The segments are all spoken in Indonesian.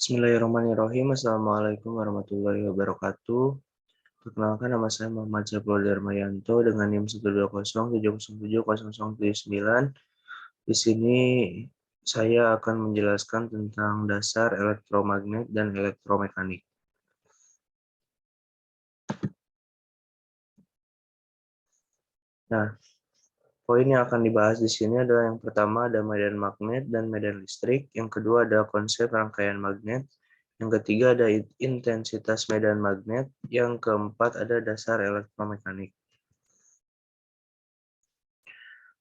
Bismillahirrahmanirrahim. Assalamualaikum warahmatullahi wabarakatuh. Perkenalkan, nama saya Muhammad Saiful Darmayanto dengan NIM 12070070079. Di sini saya akan menjelaskan tentang dasar elektromagnet dan elektromekanik. Nah, poin yang akan dibahas di sini adalah yang pertama ada medan magnet dan medan listrik, yang kedua ada konsep rangkaian magnet, yang ketiga ada intensitas medan magnet, yang keempat ada dasar elektromekanik.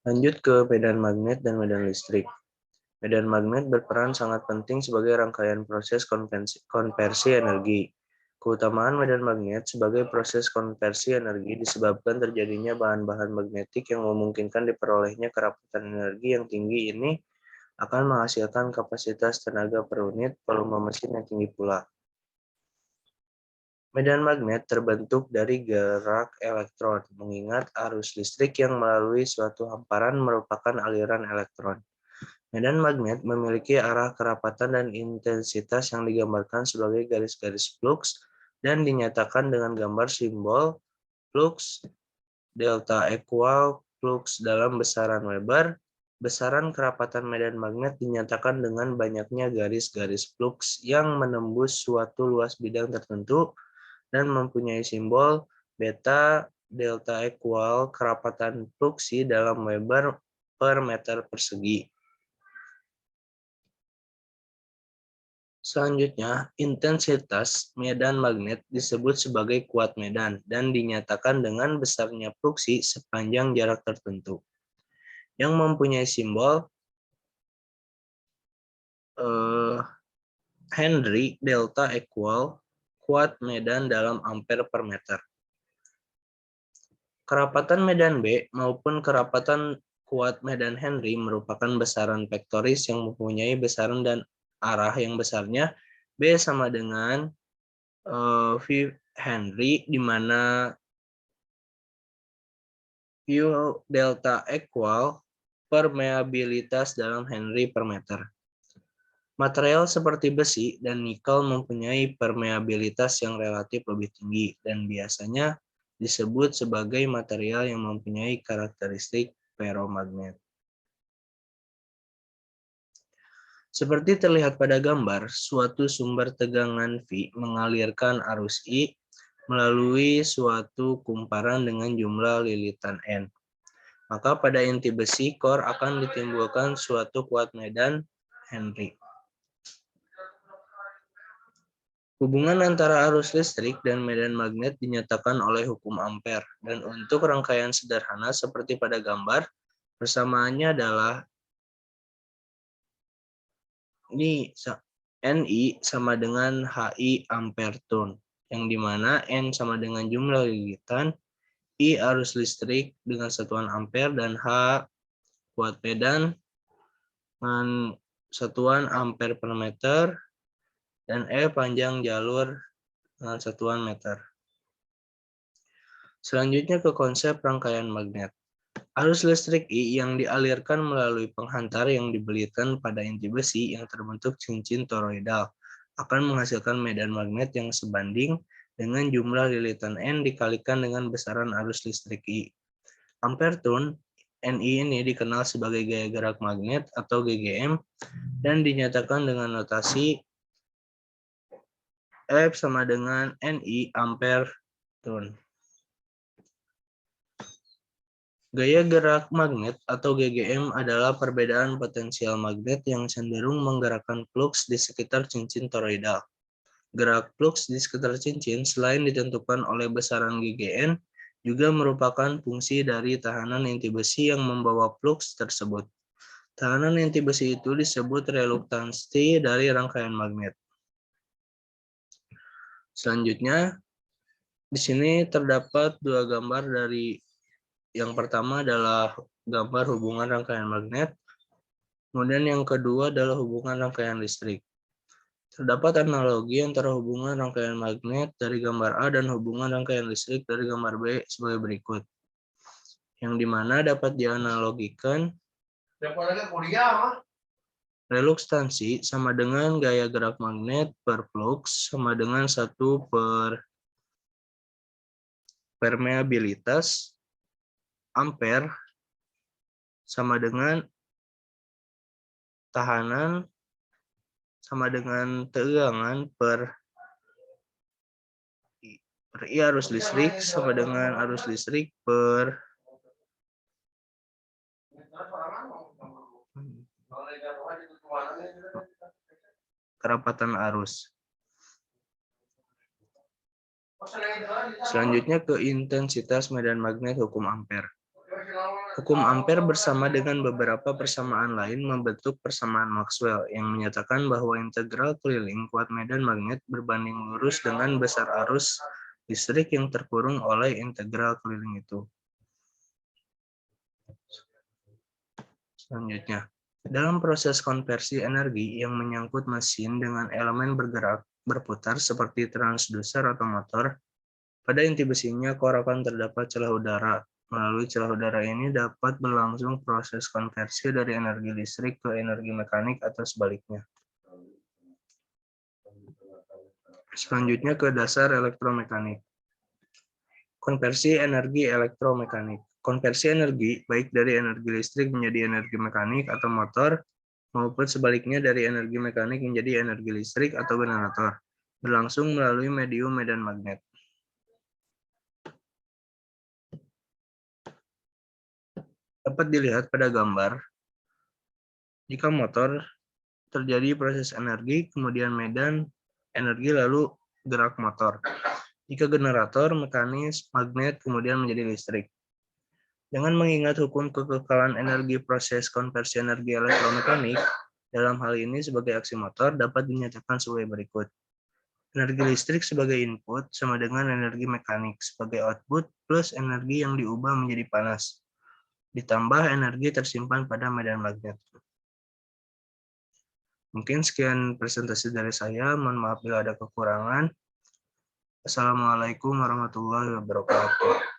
Lanjut ke medan magnet dan medan listrik. Medan magnet berperan sangat penting sebagai rangkaian proses konversi energi. Keutamaan medan magnet sebagai proses konversi energi disebabkan terjadinya bahan-bahan magnetik yang memungkinkan diperolehnya kerapatan energi yang tinggi ini akan menghasilkan kapasitas tenaga per unit volume mesin yang tinggi pula. Medan magnet terbentuk dari gerak elektron, mengingat arus listrik yang melalui suatu hamparan merupakan aliran elektron. Medan magnet memiliki arah kerapatan dan intensitas yang digambarkan sebagai garis-garis flux dan dinyatakan dengan gambar simbol flux delta equal flux dalam besaran Weber. Besaran kerapatan medan magnet dinyatakan dengan banyaknya garis-garis flux yang menembus suatu luas bidang tertentu dan mempunyai simbol beta delta equal kerapatan fluksi dalam Weber per meter persegi. Selanjutnya, intensitas medan magnet disebut sebagai kuat medan dan dinyatakan dengan besarnya fluksi sepanjang jarak tertentu, yang mempunyai simbol Henry delta equal kuat medan dalam ampere per meter. Kerapatan medan B maupun kerapatan kuat medan Henry merupakan besaran vektoris yang mempunyai besaran dan arah yang besarnya B sama dengan V Henry, di mana V delta equal permeabilitas dalam Henry per meter. Material seperti besi dan nikel mempunyai permeabilitas yang relatif lebih tinggi dan biasanya disebut sebagai material yang mempunyai karakteristik ferromagnet. Seperti terlihat pada gambar, suatu sumber tegangan V mengalirkan arus I melalui suatu kumparan dengan jumlah lilitan N. Maka pada inti besi core akan ditimbulkan suatu kuat medan Henry. Hubungan antara arus listrik dan medan magnet dinyatakan oleh hukum Ampere, dan untuk rangkaian sederhana seperti pada gambar, persamaannya adalah ini Ni sama dengan Hi ampere turn, yang dimana N sama dengan jumlah lilitan, I arus listrik dengan satuan ampere, dan H kuat medan dengan satuan ampere per meter, dan E panjang jalur dengan satuan meter. Selanjutnya ke konsep rangkaian magnet. Arus listrik I yang dialirkan melalui penghantar yang dibelitkan pada inti besi yang terbentuk cincin toroidal akan menghasilkan medan magnet yang sebanding dengan jumlah lilitan N dikalikan dengan besaran arus listrik I. Ampere turn Ni ini dikenal sebagai gaya gerak magnet atau GGM dan dinyatakan dengan notasi F sama dengan Ni ampere turn. Gaya gerak magnet atau GGM adalah perbedaan potensial magnet yang cenderung menggerakkan flux di sekitar cincin toroidal. Gerak flux di sekitar cincin selain ditentukan oleh besaran GGN, juga merupakan fungsi dari tahanan inti besi yang membawa flux tersebut. Tahanan inti besi itu disebut reluktansi dari rangkaian magnet. Selanjutnya, di sini terdapat dua gambar dari yang pertama adalah gambar hubungan rangkaian magnet, kemudian yang kedua adalah hubungan rangkaian listrik. Terdapat analogi antara hubungan rangkaian magnet dari gambar A dan hubungan rangkaian listrik dari gambar B sebagai berikut, yang dimana dapat dianalogikan Reluktansi sama dengan gaya gerak magnet per flux sama dengan 1 per permeabilitas ampere sama dengan tahanan sama dengan tegangan per I arus listrik sama dengan arus listrik per kerapatan arus. Selanjutnya ke intensitas medan magnet hukum Ampere. Hukum Ampere bersama dengan beberapa persamaan lain membentuk persamaan Maxwell yang menyatakan bahwa integral keliling kuat medan magnet berbanding lurus dengan besar arus listrik yang terkurung oleh integral keliling itu. Selanjutnya, dalam proses konversi energi yang menyangkut mesin dengan elemen bergerak berputar seperti transducer atau motor, pada inti besinya core akan terdapat celah udara. Melalui celah udara ini dapat berlangsung proses konversi dari energi listrik ke energi mekanik atau sebaliknya. Selanjutnya ke dasar elektromekanik. Konversi energi elektromekanik. Konversi energi baik dari energi listrik menjadi energi mekanik atau motor maupun sebaliknya dari energi mekanik menjadi energi listrik atau generator berlangsung melalui medium medan magnet. Dapat dilihat pada gambar, jika motor terjadi proses energi, kemudian medan energi lalu gerak motor. Jika generator, mekanis, magnet, kemudian menjadi listrik. Dengan mengingat hukum kekekalan energi proses konversi energi elektromekanik, dalam hal ini sebagai aksi motor dapat dinyatakan sebagai berikut. Energi listrik sebagai input sama dengan energi mekanik sebagai output plus energi yang diubah menjadi panas, ditambah energi tersimpan pada medan magnet. Mungkin sekian presentasi dari saya. Mohon maaf bila ada kekurangan. Assalamualaikum warahmatullahi wabarakatuh.